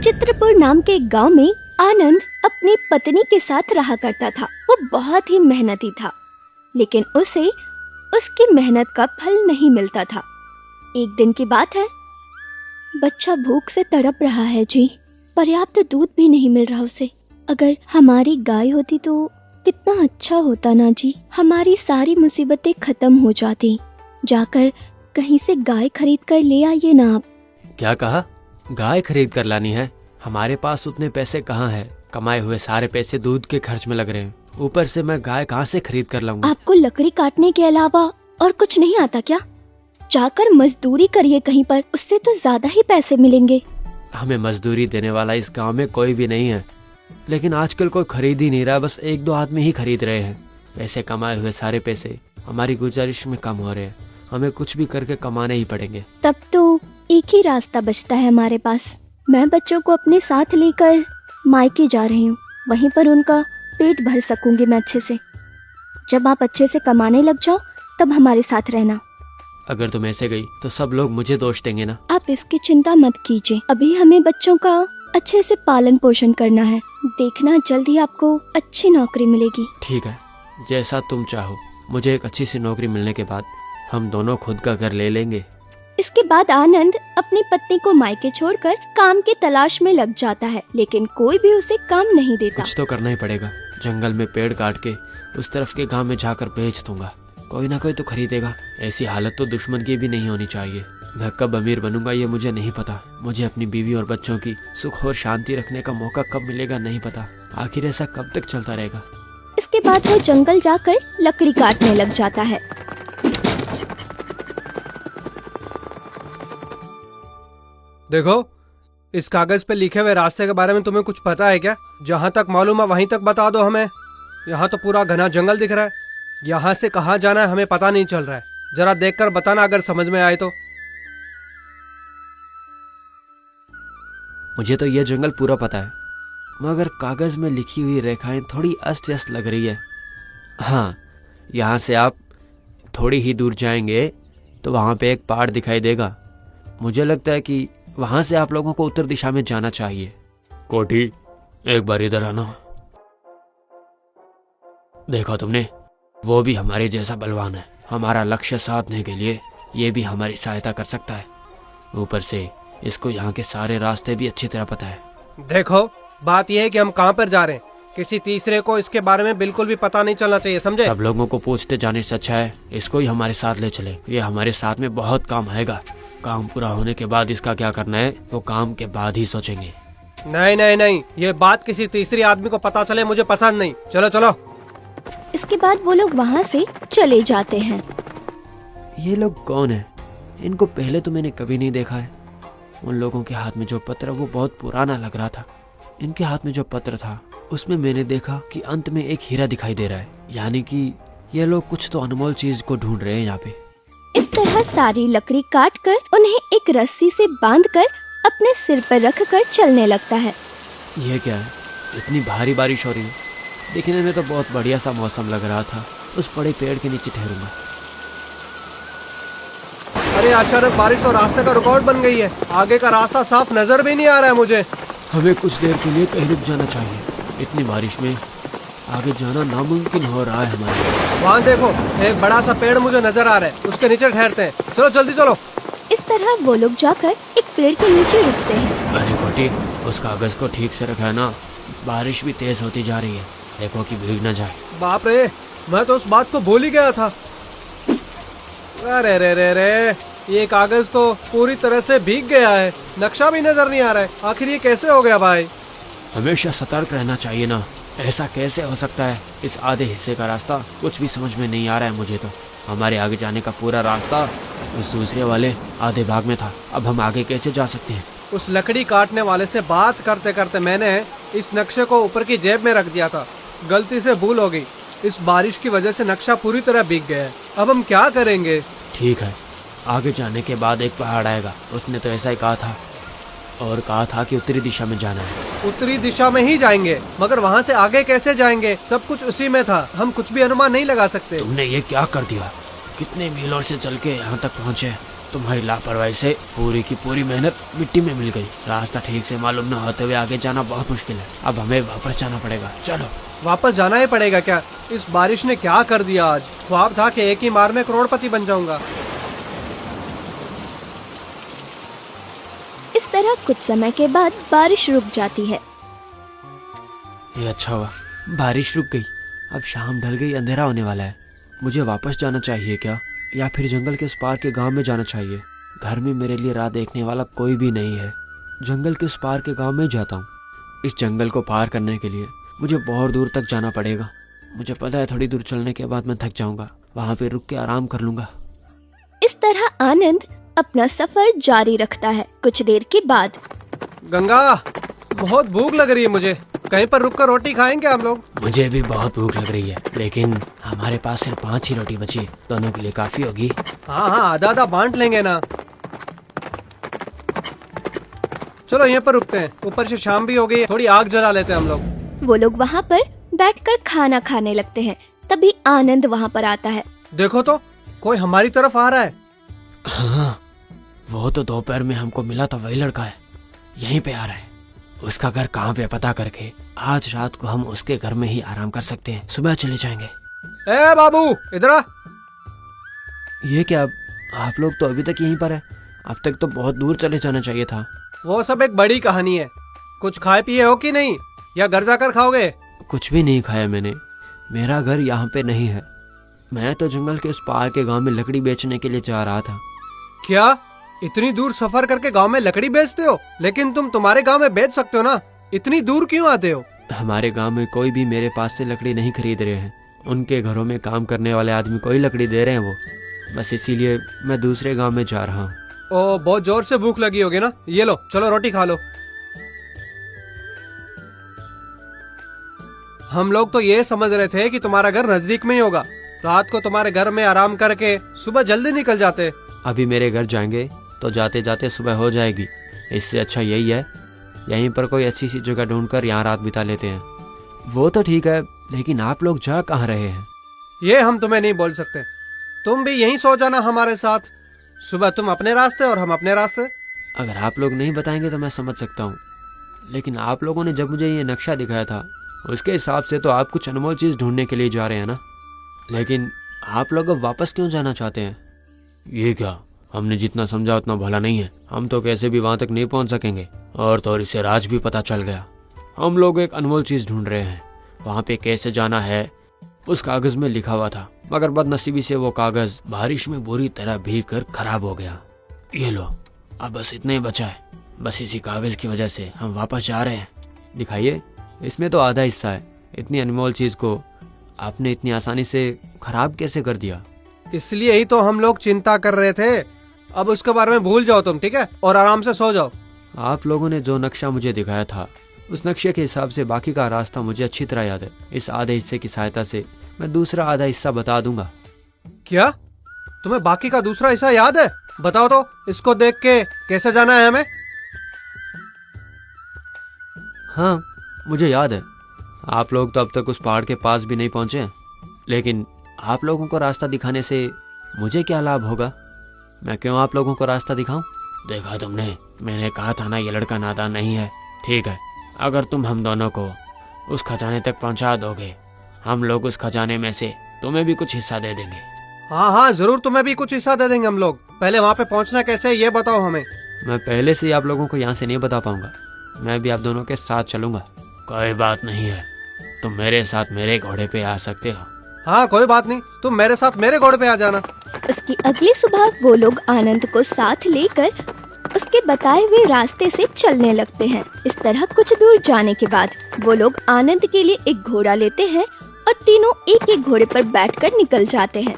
चित्रपुर नाम के गांव में आनंद अपनी पत्नी के साथ रहा करता था। वो बहुत ही मेहनती था, लेकिन उसे उसकी मेहनत का फल नहीं मिलता था। एक दिन की बात है, बच्चा भूख से तड़प रहा है जी। पर्याप्त दूध भी नहीं मिल रहा उसे। अगर हमारी गाय होती तो कितना अच्छा होता ना जी। हमारी सारी मुसीबतें खत्म हो जाती। जाकर कहीं से गाय खरीद कर ले आइए ना आप। क्या कहा? गाय खरीद कर लानी है? हमारे पास उतने पैसे कहाँ हैं? कमाए हुए सारे पैसे दूध के खर्च में लग रहे हैं। ऊपर से मैं गाय कहाँ से खरीद कर लाऊंगा? आपको लकड़ी काटने के अलावा और कुछ नहीं आता क्या? जाकर मजदूरी करिए कहीं पर, उससे तो ज्यादा ही पैसे मिलेंगे। हमें मजदूरी देने वाला इस गांव में कोई भी नहीं है, लेकिन आजकल कोई खरीद ही नहीं रहा। बस एक दो आदमी ही खरीद रहे हैं। पैसे कमाए हुए सारे पैसे हमारी गुजारिश में कम हो रहे हैं। हमें कुछ भी करके कमाने ही पड़ेंगे। तब तो एक ही रास्ता बचता है हमारे पास। मैं बच्चों को अपने साथ लेकर मायके जा रही हूँ। वहीं पर उनका पेट भर सकूंगी मैं अच्छे से। जब आप अच्छे से कमाने लग जाओ तब हमारे साथ रहना। अगर तुम ऐसे गई तो सब लोग मुझे दोष देंगे ना। आप इसकी चिंता मत कीजिए। अभी हमें बच्चों का अच्छे से पालन पोषण करना है। देखना जल्द ही आपको अच्छी नौकरी मिलेगी। ठीक है, जैसा तुम चाहो। मुझे एक अच्छी सी नौकरी मिलने के बाद हम दोनों खुद का घर ले लेंगे। इसके बाद आनंद अपनी पत्नी को मायके छोड़कर काम की तलाश में लग जाता है, लेकिन कोई भी उसे काम नहीं देता। कुछ तो करना ही पड़ेगा। जंगल में पेड़ काट के उस तरफ के गांव में जाकर बेच दूंगा। कोई ना कोई तो खरीदेगा। ऐसी हालत तो दुश्मन की भी नहीं होनी चाहिए। मैं कब अमीर बनूंगा ये मुझे नहीं पता। मुझे अपनी बीवी और बच्चों की सुख और शांति रखने का मौका कब मिलेगा नहीं पता। आखिर ऐसा कब तक चलता रहेगा? इसके बाद वो जंगल जाकर लकड़ी काटने लग जाता है। देखो, इस कागज पे लिखे हुए रास्ते के बारे में तुम्हें कुछ पता है क्या? जहाँ तक मालूम है वहीं तक बता दो हमें। यहाँ तो पूरा घना जंगल दिख रहा है। यहाँ से कहाँ जाना है हमें पता नहीं चल रहा है। जरा देखकर बताना अगर समझ में आए तो। मुझे तो यह जंगल पूरा पता है, मगर कागज में लिखी हुई रेखाएं थोड़ी अस्त व्यस्त लग रही है। हाँ, यहाँ से आप थोड़ी ही दूर जाएंगे तो वहाँ पे एक पहाड़ दिखाई देगा। मुझे लगता है कि वहाँ से आप लोगों को उत्तर दिशा में जाना चाहिए। कोठी, एक बार इधर आना। देखा तुमने, वो भी हमारे जैसा बलवान है। हमारा लक्ष्य साधने के लिए ये भी हमारी सहायता कर सकता है। ऊपर से इसको यहाँ के सारे रास्ते भी अच्छी तरह पता है। देखो, बात यह है कि हम कहाँ पर जा रहे हैं। किसी तीसरे को इसके बारे में बिल्कुल भी पता नहीं चलना चाहिए, समझे? सब लोगों को पूछते जाने से अच्छा है इसको ही हमारे साथ ले चले। ये हमारे साथ में बहुत काम आएगा। काम पूरा होने के बाद इसका क्या करना है वो काम के बाद ही सोचेंगे। नहीं नहीं नहीं, ये बात किसी तीसरी आदमी को पता चले मुझे पसंद नहीं। चलो चलो। इसके बाद वो लोग वहाँ से चले जाते हैं। ये लोग कौन है? इनको पहले तो मैंने कभी नहीं देखा है। उन लोगों के हाथ में जो पत्र वो बहुत पुराना लग रहा था। इनके हाथ में जो पत्र था उसमें मैंने देखा कि अंत में एक हीरा दिखाई दे रहा है। यानी कि ये लोग कुछ तो अनमोल चीज को ढूंढ रहे हैं यहाँ पे। इस तरह सारी लकड़ी काटकर उन्हें एक रस्सी से बांधकर अपने सिर पर रखकर चलने लगता है। यह क्या है? इतनी भारी बारिश हो रही है। देखने में तो बहुत बढ़िया सा मौसम लग रहा था। उस बड़े पेड़ के नीचे ठहरूंगा। अरे अचानक बारिश तो रास्ते का रुकावट बन गई है। आगे का रास्ता साफ नजर भी नहीं आ रहा है मुझे। हमें कुछ देर के लिए कहीं रुक जाना चाहिए। इतनी बारिश में आगे जाना नामुमकिन हो रहा है हमारे लिए। वहाँ देखो, एक बड़ा सा पेड़ मुझे नजर आ रहा है। उसके नीचे ठहरते हैं। चलो जल्दी चलो। इस तरह वो लोग जाकर एक पेड़ के नीचे रुकते हैं। अरे कोटी, उस कागज को ठीक से रखा ना। बारिश भी तेज होती जा रही है। देखो कि भीग न जाए। बाप रे, मैं तो उस बात को भूल ही गया था। अरे रे रे रे, ये कागज तो पूरी तरह से भीग गया है। नक्शा भी नजर नहीं आ रहा है। आखिर ये कैसे हो गया भाई? हमेशा सतर्क रहना चाहिए ना। ऐसा कैसे हो सकता है? इस आधे हिस्से का रास्ता कुछ भी समझ में नहीं आ रहा है मुझे तो। हमारे आगे जाने का पूरा रास्ता उस दूसरे वाले आधे भाग में था। अब हम आगे कैसे जा सकते हैं? उस लकड़ी काटने वाले से बात करते करते मैंने इस नक्शे को ऊपर की जेब में रख दिया था। गलती से भूल हो गई। इस बारिश की वजह से नक्शा पूरी तरह भीग गया है। अब हम क्या करेंगे? ठीक है, आगे जाने के बाद एक पहाड़ आएगा। उसने तो ऐसा ही कहा था, और कहा था कि उत्तरी दिशा में जाना है। उत्तरी दिशा में ही जाएंगे, मगर वहाँ से आगे कैसे जाएंगे? सब कुछ उसी में था। हम कुछ भी अनुमान नहीं लगा सकते। तुमने ये क्या कर दिया? कितने मीलों से चल के यहाँ तक पहुँचे। तुम्हारी लापरवाही से पूरी की पूरी मेहनत मिट्टी में मिल गई। रास्ता ठीक से मालूम न होते हुए आगे जाना बहुत मुश्किल है। अब हमें वापस जाना पड़ेगा। चलो। वापस जाना ही पड़ेगा क्या? इस बारिश ने क्या कर दिया आज। ख्वाब था कि एक ही मार में करोड़पति बन जाऊंगा। इस तरह कुछ समय के बाद बारिश रुक जाती है। ये अच्छा हुआ, बारिश रुक गई। अब शाम ढल गई, अंधेरा होने वाला है। मुझे वापस जाना चाहिए क्या, या फिर जंगल के उस पार के गांव में जाना चाहिए? घर में मेरे लिए राह देखने वाला कोई भी नहीं है। जंगल के उस पार के गांव में जाता हूँ। इस जंगल को पार करने के लिए मुझे बहुत दूर तक जाना पड़ेगा। मुझे पता है थोड़ी दूर चलने के बाद मैं थक जाऊंगा, वहाँ पे रुक के आराम कर लूंगा। इस तरह आनंद अपना सफर जारी रखता है। कुछ देर के बाद गंगा, बहुत भूख लग रही है मुझे। कहीं पर रुककर रोटी खाएंगे हम लोग? मुझे भी बहुत भूख लग रही है, लेकिन हमारे पास सिर्फ 5 ही रोटी बची है। दोनों के लिए काफी होगी। हाँ हाँ, आधा आधा बांट लेंगे ना। चलो यहीं पर रुकते हैं। ऊपर से शाम भी हो गई, थोड़ी आग जला लेते हैं हम लोग। वो लोग वहाँ पर बैठकर खाना खाने लगते हैं। तभी आनंद वहाँ पर आता है। देखो तो, कोई हमारी तरफ आ रहा है। हाँ, वो तो दोपहर में हमको मिला था, वही लड़का है। यहीं पे आ रहा है। उसका घर कहाँ पे पता करके आज रात को हम उसके घर में ही आराम कर सकते हैं। सुबह चले जाएंगे। ए बाबू, इधर आ। ये क्या, आप लोग तो अभी तक यहीं पर है? अब तक तो बहुत दूर चले जाना चाहिए था। वो सब एक बड़ी कहानी है। कुछ खाए पिए हो कि नहीं, या घर जाकर खाओगे? कुछ भी नहीं खाया मैंने। मेरा घर यहाँ पे नहीं है। मैं तो जंगल के उस पार के गांव में लकड़ी बेचने के लिए जा रहा था। क्या इतनी दूर सफर करके गांव में लकड़ी बेचते हो? लेकिन तुम तुम्हारे गांव में बेच सकते हो ना, इतनी दूर क्यों आते हो? हमारे गांव में कोई भी मेरे पास से लकड़ी नहीं खरीद रहे हैं। उनके घरों में काम करने वाले आदमी कोई लकड़ी दे रहे हैं वो, बस इसीलिए मैं दूसरे गांव में जा रहा हूँ। ओ, बहुत जोर से भूख लगी होगी ना। ये लो, चलो रोटी खा लो। हम लोग तो ये समझ रहे थे कि तुम्हारा घर नजदीक में ही होगा। रात को तुम्हारे घर में आराम करके सुबह जल्दी निकल जाते। अभी मेरे घर जाएंगे तो जाते जाते सुबह हो जाएगी। इससे अच्छा यही है, यहीं पर कोई अच्छी सी जगह ढूंढकर यहाँ रात बिता लेते हैं। वो तो ठीक है, लेकिन आप लोग जा कहाँ रहे हैं? ये हम तुम्हें नहीं बोल सकते। तुम भी यहीं सो जाना हमारे साथ। सुबह तुम अपने रास्ते और हम अपने रास्ते। अगर आप लोग नहीं बताएंगे तो मैं समझ सकता हूँ, लेकिन आप लोगों ने जब मुझे ये नक्शा दिखाया था उसके हिसाब से तो आप कुछ अनमोल चीज़ ढूंढने के लिए जा रहे हैं ना। लेकिन आप लोग अब वापस क्यों जाना चाहते हैं? ये क्या, हमने जितना समझा उतना भला नहीं है। हम तो कैसे भी वहां तक नहीं पहुंच सकेंगे। और तो और इसे राज भी पता चल गया। हम लोग एक अनमोल चीज ढूंढ रहे हैं। वहां पे कैसे जाना है उस कागज में लिखा हुआ था, मगर बदनसीबी से वो कागज बारिश में बुरी तरह भीग कर खराब हो गया। ये लो, अब बस इतना ही बचा है। बस इसी कागज की वजह से हम वापस जा रहे हैं। दिखाइए, इसमें तो आधा हिस्सा है। इतनी अनमोल चीज को आपने इतनी आसानी से खराब कैसे कर दिया? इसलिए ही तो हम लोग चिंता कर रहे थे। अब उसके बारे में भूल जाओ तुम, ठीक है? और आराम से सो जाओ। आप लोगों ने जो नक्शा मुझे दिखाया था उस नक्शे के हिसाब से बाकी का रास्ता मुझे अच्छी तरह याद है। इस आधे हिस्से की सहायता से मैं दूसरा आधा हिस्सा बता दूंगा। क्या तुम्हें बाकी का दूसरा हिस्सा याद है? बताओ तो, इसको देख के कैसे जाना है हमें? हाँ, मुझे याद है। आप लोग तो अब तक उस पहाड़ के पास भी नहीं पहुंचे हैं। लेकिन आप लोगों को रास्ता दिखाने से मुझे क्या लाभ होगा? मैं क्यों आप लोगों को रास्ता दिखाऊं? देखा तुमने, मैंने कहा था ना ये लड़का नादान नहीं है। ठीक है, अगर तुम हम दोनों को उस खजाने तक पहुंचा दोगे, हम लोग उस खजाने में से तुम्हें भी कुछ हिस्सा दे देंगे। हाँ हाँ, जरूर तुम्हें भी कुछ हिस्सा दे देंगे हम लोग। पहले वहाँ पे पहुँचना कैसे है ये बताओ हमें। मैं पहले से ही आप लोगों को यहाँ से नहीं बता पाऊंगा। मैं भी आप दोनों के साथ चलूंगा। कोई बात नहीं है, तुम मेरे साथ मेरे घोड़े पे आ सकते हो। हाँ, कोई बात नहीं, तुम मेरे साथ मेरे घोड़े पे आ जाना। उसकी अगली सुबह वो लोग आनंद को साथ लेकर उसके बताए हुए रास्ते से चलने लगते हैं। इस तरह कुछ दूर जाने के बाद वो लोग आनंद के लिए एक घोड़ा लेते हैं और तीनों एक एक घोड़े पर बैठकर निकल जाते हैं।